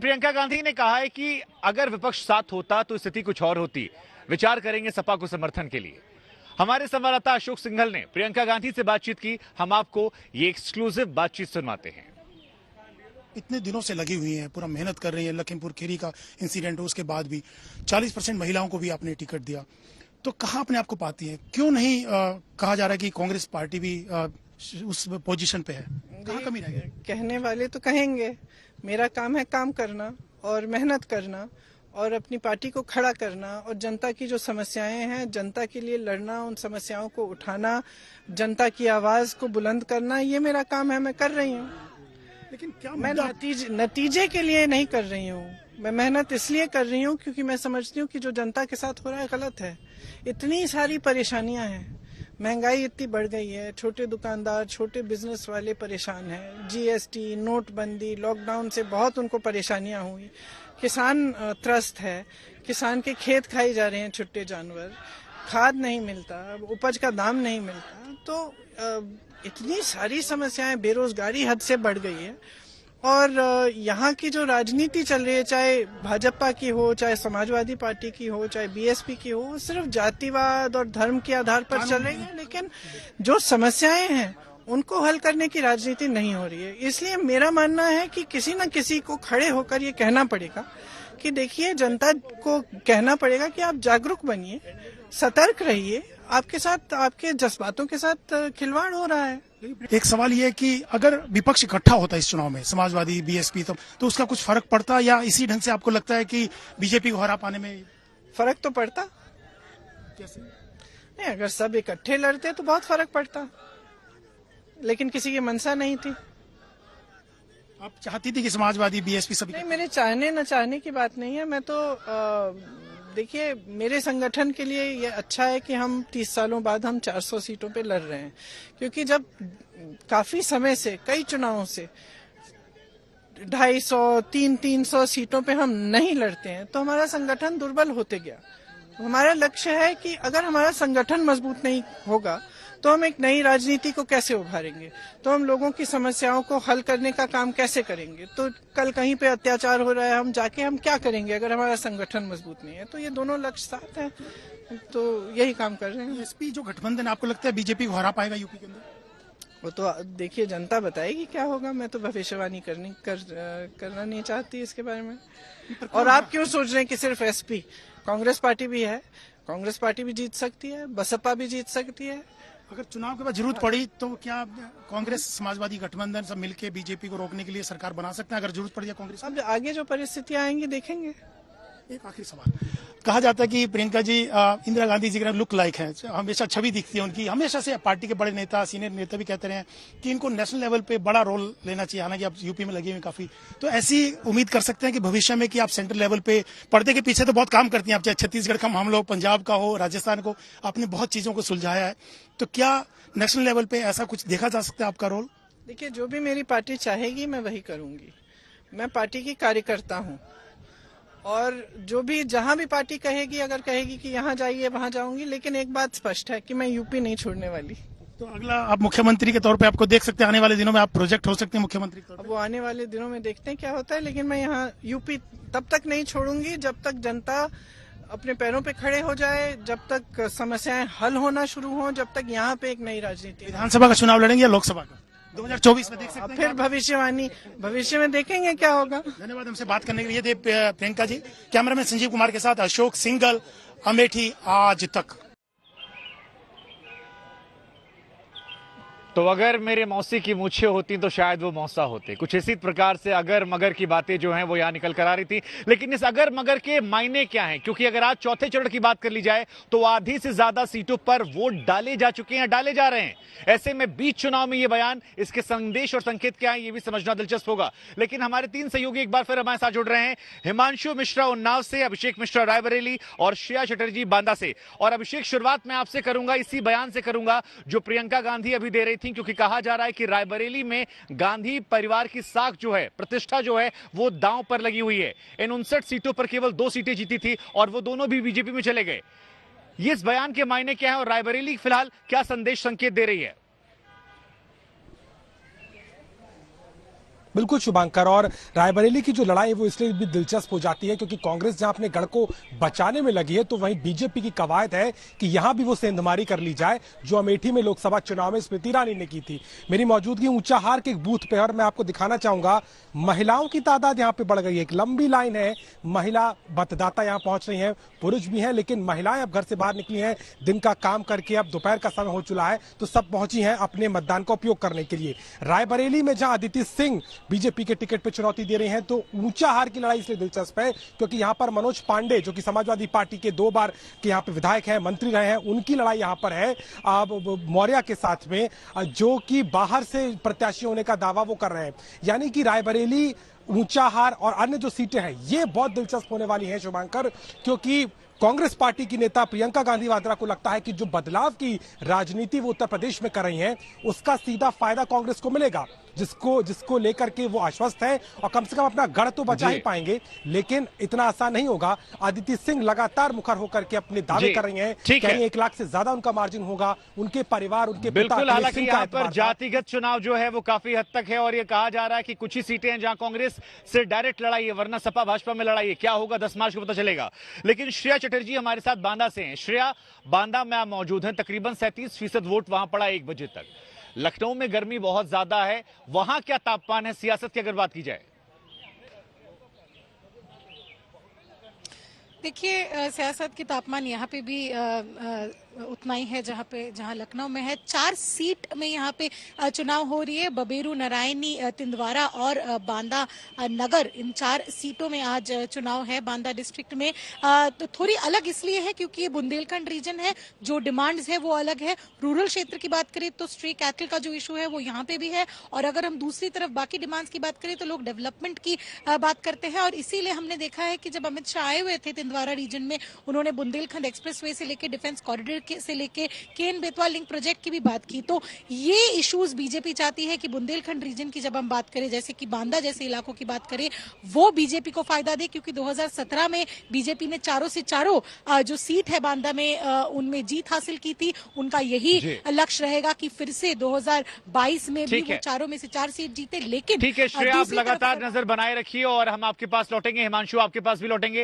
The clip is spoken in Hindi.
प्रियंका गांधी ने कहा है कि अगर विपक्ष साथ होता तो स्थिति कुछ और होती। विचार करेंगे सपा को समर्थन के लिए। हमारे संवाददाता अशोक सिंघल ने प्रियंका गांधी से बातचीत की। हम आपको ये एक्सक्लूसिव बातचीत सुनवाते हैं। इतने दिनों से लगी हुई हैं, पूरा मेहनत कर रही है। लखीमपुर खीरी का इंसिडेंट हो, उसके बाद भी 40% महिलाओं को भी आपने टिकट दिया, तो कहाँ अपने आप को पाती हैं? क्यों नहीं कहा जा रहा है कि कांग्रेस पार्टी भी उस पोजीशन पे है? कहाँ कमी रह गई? कहने वाले तो कहेंगे, मेरा काम है काम करना और मेहनत करना और अपनी पार्टी को खड़ा करना और जनता की जो समस्याएं हैं, जनता के लिए लड़ना, उन समस्याओं को उठाना, जनता की आवाज को बुलंद करना, ये मेरा काम है, मैं कर रही हूँ। लेकिन क्या मैं नतीजे के लिए नहीं कर रही हूँ, मैं मेहनत इसलिए कर रही हूँ क्योंकि मैं समझती हूँ कि जो जनता के साथ हो रहा है गलत है। इतनी सारी परेशानियां हैं, महंगाई इतनी बढ़ गई है, छोटे दुकानदार, छोटे बिजनेस वाले परेशान हैं, जीएसटी, नोटबंदी, लॉकडाउन से बहुत उनको परेशानियां हुई। किसान त्रस्त है, किसान के खेत खाई जा रहे हैं छुट्टे जानवर, खाद नहीं मिलता, उपज का दाम नहीं मिलता, तो इतनी सारी समस्याएं, बेरोजगारी हद से बढ़ गई है। और यहाँ की जो राजनीति चल रही है, चाहे भाजपा की हो, चाहे समाजवादी पार्टी की हो, चाहे बीएसपी की हो, सिर्फ जातिवाद और धर्म के आधार पर चल रही है, लेकिन जो समस्याएं हैं उनको हल करने की राजनीति नहीं हो रही है। इसलिए मेरा मानना है कि किसी न किसी को खड़े होकर ये कहना पड़ेगा कि देखिए, जनता को कहना पड़ेगा कि आप जागरूक बनिए, सतर्क रहिए, आपके साथ, आपके जज्बातों के साथ खिलवाड़ हो रहा है। एक सवाल ये है कि अगर विपक्ष इकट्ठा होता इस चुनाव में, समाजवादी, बीएसपी, तो उसका कुछ फर्क पड़ता, या इसी ढंग से आपको लगता है कि बीजेपी को हरा पाने में फर्क तो पड़ता? कैसे? नहीं, अगर सब इकट्ठे लड़ते तो बहुत फर्क पड़ता, लेकिन किसी की मंशा नहीं थी। आप चाहती थी कि समाजवादी, बीएसपी सभी? नहीं, मेरे चाहने न चाहने की बात नहीं है। मैं तो देखिए, मेरे संगठन के लिए ये अच्छा है कि हम 30 सालों बाद हम 400 सीटों पे लड़ रहे हैं, क्योंकि जब काफी समय से, कई चुनावों से 250, 300 सीटों पे हम नहीं लड़ते हैं तो हमारा संगठन दुर्बल होते गया। हमारा लक्ष्य है कि अगर हमारा संगठन मजबूत नहीं होगा तो हम एक नई राजनीति को कैसे उभारेंगे, तो हम लोगों की समस्याओं को हल करने का काम कैसे करेंगे। तो कल कहीं पे अत्याचार हो रहा है, हम जाके हम क्या करेंगे अगर हमारा संगठन मजबूत नहीं है? तो ये दोनों लक्ष्य साथ हैं, तो यही काम कर रहे हैं। एसपी जो गठबंधन, आपको लगता है बीजेपी को हरा पाएगा यूपी के अंदर? वो तो देखिए, जनता बताएगी क्या होगा। मैं तो भविष्यवाणी करना नहीं चाहती इसके बारे में। और आप क्यों सोच रहे हैं कि सिर्फ एसपी? कांग्रेस पार्टी भी है, कांग्रेस पार्टी भी जीत सकती है, बसपा भी जीत सकती है। अगर चुनाव के बाद जरूरत पड़ी तो क्या कांग्रेस, समाजवादी गठबंधन सब मिलकर बीजेपी को रोकने के लिए सरकार बना सकते हैं अगर जरूरत पड़ी कांग्रेस? अब आगे जो परिस्थितियां आएंगी देखेंगे। एक आखिरी सवाल, कहा जाता है कि प्रियंका जी इंदिरा गांधी जी का लुक लाइक है, हमेशा छवि दिखती है उनकी, हमेशा से पार्टी के बड़े नेता, सीनियर नेता भी कहते रहे हैं कि इनको नेशनल लेवल पे बड़ा रोल लेना चाहिए। हालांकि आप यूपी में लगे हुए काफी, तो ऐसी उम्मीद कर सकते हैं कि भविष्य में कि आप सेंट्रल लेवल पे, पर्दे के पीछे तो बहुत काम करती हैं आप, चाहे छत्तीसगढ़ का मामला हो, पंजाब का हो, राजस्थान को, आपने बहुत चीजों को सुलझाया है, तो क्या नेशनल लेवल पे ऐसा कुछ देखा जा सकता है आपका रोल? देखिए, जो भी मेरी पार्टी चाहेगी मैं वही करूंगी। मैं पार्टी की कार्यकर्ता हूँ और जो भी, जहां भी पार्टी कहेगी, अगर कहेगी कि यहाँ जाइए वहां जाऊंगी, लेकिन एक बात स्पष्ट है कि मैं यूपी नहीं छोड़ने वाली। तो अगला आप मुख्यमंत्री के तौर पे आपको देख सकते हैं, आने वाले दिनों में आप प्रोजेक्ट हो सकते हैं मुख्यमंत्री के तौर पे? अब वो आने वाले दिनों में देखते हैं क्या होता है, लेकिन मैं यहाँ यूपी तब तक नहीं छोड़ूंगी जब तक जनता अपने पैरों पे खड़े हो जाए, जब तक समस्याएं हल होना शुरू हो, जब तक यहाँ पे एक नई राजनीति। विधानसभा का चुनाव लड़ेंगे या लोकसभा का 2024 में? देख सकते हैं फिर भविष्यवाणी, भविष्य में देखेंगे क्या होगा। धन्यवाद हमसे बात करने के लिए। थे प्रियंका जी। कैमरामैन संजीव कुमार के साथ अशोक सिंघल, अमेठी आज तक। तो अगर मेरे मौसी की मूछें होती तो शायद वो मौसा होते। कुछ इसी प्रकार से अगर मगर की बातें जो हैं वो यहां निकल कर आ रही थी। लेकिन इस अगर मगर के मायने क्या हैं, क्योंकि अगर आज चौथे चरण की बात कर ली जाए तो आधी से ज्यादा सीटों पर वोट डाले जा चुके हैं, डाले जा रहे हैं। ऐसे में बीच चुनाव में ये बयान, इसके संदेश और संकेत क्या है, ये भी समझना दिलचस्प होगा। लेकिन हमारे तीन सहयोगी एक बार फिर हमारे साथ जुड़ रहे हैं। हिमांशु मिश्रा उन्नाव से, अभिषेक मिश्रा रायबरेली और श्रेया चटर्जी बांदा से। और अभिषेक, शुरुआत मैं आपसे करूंगा, इसी बयान से करूंगा जो प्रियंका गांधी अभी दे रही थी, क्योंकि कहा जा रहा है कि रायबरेली में गांधी परिवार की साख जो है, प्रतिष्ठा जो है, वो दांव पर लगी हुई है। इन 59 सीटों पर केवल 2 सीटें जीती थी और वो दोनों भी बीजेपी में चले गए। ये इस बयान के मायने क्या है और रायबरेली फिलहाल क्या संदेश संकेत दे रही है? बिल्कुल शुभांकर, और रायबरेली की जो लड़ाई है वो इसलिए भी दिलचस्प हो जाती है क्योंकि कांग्रेस जहां अपने गढ़ को बचाने में लगी है तो वहीं बीजेपी की कवायद है कि यहां भी वो सेंधमारी कर ली जाए जो अमेठी में लोकसभा चुनाव में स्मृति ईरानी ने की थी। मेरी मौजूदगी ऊंचाहार के एक बूथ पे, और मैं आपको दिखाना चाहूंगा महिलाओं की तादाद यहाँ पे बढ़ गई है। एक लंबी लाइन है, महिला मतदाता यहाँ पहुंच रही है, पुरुष भी हैं लेकिन महिलाएं अब घर से बाहर निकली हैं। दिन का काम करके अब दोपहर का समय हो चुका है तो सब पहुंची हैं अपने मतदान का उपयोग करने के लिए। रायबरेली में जहां अदिति सिंह बीजेपी के टिकट पे चुनौती दे रही हैं तो ऊंचाहार की लड़ाई इसलिए दिलचस्प है क्योंकि यहां पर मनोज पांडे जो कि समाजवादी पार्टी के 2 बार के यहां पे विधायक हैं, मंत्री रहे हैं, उनकी लड़ाई यहां पर है मौर्या के साथ में, जो कि बाहर से प्रत्याशी होने का दावा वो कर रहे हैं। यानी कि रायबरेली, ऊंचाहार और अन्य जो सीटें हैं ये बहुत दिलचस्प होने वाली हैं शुभांकर, क्योंकि कांग्रेस पार्टी की नेता प्रियंका गांधी वाड्रा को लगता है कि जो बदलाव की राजनीति वो उत्तर प्रदेश में कर रही हैं उसका सीधा फायदा कांग्रेस को मिलेगा, जिसको लेकर के वो आश्वस्त है और कम से कम अपना गढ़ तो बचा ही पाएंगे। लेकिन इतना आसान नहीं होगा। अदिति सिंह लगातार मुखर होकर के अपने दावे कर रही हैं, कहीं 1 लाख से ज्यादा उनका मार्जिन होगा, उनके परिवार, उनके बिल्कुल। हालांकि यहाँ पर जातिगत चुनाव जो है वो काफी हद तक है और ये कहा जा रहा है कि कुछ ही सीटें हैं जहां कांग्रेस से डायरेक्ट लड़ाई है, वरना सपा भाजपा में लड़ाई है। क्या होगा 10 मार्च को पता चलेगा। लेकिन श्रेया चटर्जी हमारे साथ बांदा से हैं। श्रेया, बांदा में आप मौजूद हैं, तकरीबन 37% वोट वहां पड़ा 1 बजे तक। लखनऊ में गर्मी बहुत ज्यादा है, वहां क्या तापमान है सियासत की अगर बात की जाए? देखिए, सियासत की तापमान यहाँ पे भी उतना ही है जहाँ लखनऊ में है। 4 सीट में यहाँ पे चुनाव हो रही है। बबेरू, नारायणी, तिंदवारा और बांदा नगर, इन 4 सीटों में आज चुनाव है बांदा डिस्ट्रिक्ट में। तो थोड़ी अलग इसलिए है क्योंकि ये बुंदेलखंड रीजन है, जो डिमांड्स है वो अलग है। रूरल क्षेत्र की बात करें तो स्ट्री कैटल का जो इशू है वो यहाँ पे भी है, और अगर हम दूसरी तरफ बाकी डिमांड्स की बात करें तो लोग डेवलपमेंट की बात करते हैं। और इसीलिए हमने देखा है कि जब अमित शाह आए हुए थे तिंदवारा रीजन में, उन्होंने बुंदेलखंड एक्सप्रेसवे से लेकर डिफेंस कॉरिडोर से लेके केन बेतवा लिंक प्रोजेक्ट की भी बात की। तो ये इश्यूज बीजेपी चाहती है कि बुंदेलखंड रीजन की जब हम बात करें, जैसे कि बांदा जैसे इलाकों की बात करें, वो बीजेपी को फायदा दे, क्योंकि 2017 में बीजेपी ने चारों से चारों जो सीट है बांदा में उनमें जीत हासिल की थी। उनका यही लक्ष्य रहेगा कि फिर से 2022 में भी वो चारों में से 4 सीट जीते। लेकिन ठीक है श्रेया, आप लगातार नजर बनाए रखिए और हम आपके पास लौटेंगे। हिमांशु, आपके पास भी लौटेंगे।